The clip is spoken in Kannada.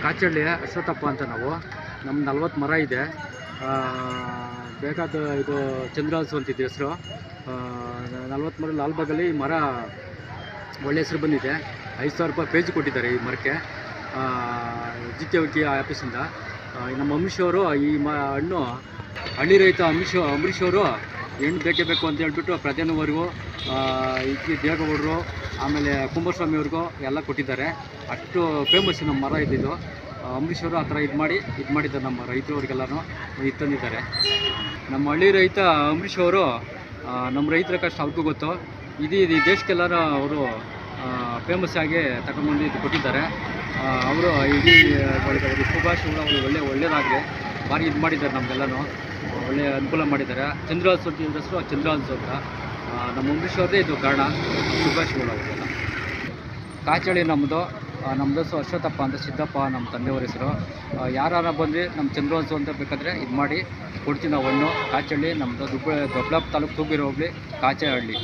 ಕಾಚಹಳ್ಳಿ ಅಶ್ವತ್ಥಪ್ಪ ಅಂತ ನಾವು. ನಮ್ಮ 40 ಮರ ಇದೆ. ಬೇಕಾದ ಇದು ಚಂದ್ರಹಾಸು ಅಂತಿದ್ದು ಹೆಸರು. 40 ಮರ ಲಾಲ್ಬಾಗಲ್ಲಿ ಈ ಮರ ಒಳ್ಳೆ ಹೆಸರು ಬಂದಿದೆ. 5,000 ರೂಪಾಯಿ ಪೇಜ್ ಕೊಟ್ಟಿದ್ದಾರೆ ಈ ಮರಕ್ಕೆ GKVT ಆಫೀಸಿಂದ. ನಮ್ಮ ಅಂಬರೀಷವರು ಈ ಹಣ್ಣು ಹಳ್ಳಿ ರೈತ ಅಂಬರೀಷ್ ಅವರು ಹೆಣ್ಣು ಬೇಕೇ ಬೇಕು ಅಂತ ಹೇಳ್ಬಿಟ್ಟು ಪ್ರಧಾನವರೆಗೂ ಈ ದೇವೇಗೌಡರು ಆಮೇಲೆ ಕುಮಾರಸ್ವಾಮಿಯವ್ರಿಗೂ ಎಲ್ಲ ಕೊಟ್ಟಿದ್ದಾರೆ. ಅಷ್ಟು ಫೇಮಸ್ ನಮ್ಮ ಮರ ಇದ್ದಿದ್ದು. ಅಂಬರೀಷ್ ಅವರು ಆ ಥರ ಇದು ಮಾಡಿದ್ದಾರೆ. ನಮ್ಮ ರೈತರವ್ರಿಗೆಲ್ಲನೂ ಇದು ತಂದಿದ್ದಾರೆ. ನಮ್ಮ ಹಳ್ಳಿ ರೈತ ಅಂಬರೀಷ್ ಅವರು ನಮ್ಮ ರೈತರ ಕಷ್ಟ ಅವ್ರಿಗೂ ಗೊತ್ತು. ಈ ದೇಶಕ್ಕೆಲ್ಲರೂ ಅವರು ಫೇಮಸ್ ಆಗಿ ತಗೊಂಡ್ಬಂದು ಇದು ಕೊಟ್ಟಿದ್ದಾರೆ. ಅವರು ಇಡೀ ಶುಭಾಶಯಗಳು ಅವರು ಒಳ್ಳೆಯದಾಗಲಿ ಭಾರಿ ಇದು ಮಾಡಿದ್ದಾರೆ. ನಮಗೆಲ್ಲನೂ ಒಳ್ಳೆಯ ಅನುಕೂಲ ಮಾಡಿದ್ದಾರೆ. ಚಂದ್ರಹಾಸು ಅಂತ ಹೆಸರು ಚಂದ್ರಹಾಸು ಅಂತ. ನಮ್ಮ ಅಂಬರೀಷ್ ಅವ್ರದ್ದೇ ಇದು ಕಾರಣ. ಶುಭಾಶಯಗಳು ಅವರಿಗೆಲ್ಲ. ಕಾಚಹಳ್ಳಿ ನಮ್ಮದು ಹೆಸರು ಅಶ್ವತ್ಥಪ್ಪ ಅಂತ, ಸಿದ್ದಪ್ಪ ನಮ್ಮ ತಂದೆಯವ್ರ ಹೆಸರು. ಯಾರು ಬಂದರೆ ನಮ್ಮ ಚಂದ್ರಹಾಸು ಅಂತ ಬೇಕಾದರೆ ಇದು ಮಾಡಿ ಕೊಡ್ತೀವಿ ನಾವು ಹಣ್ಣು. ಕಾಚಹಳ್ಳಿ ನಮ್ಮದು ದೊಡ್ಡಬಳ್ಳಾಪುರ ತಾಲೂಕು ತೂಗೇರು ಹೋಬಳಿ ಕಾಚಹಳ್ಳಿ.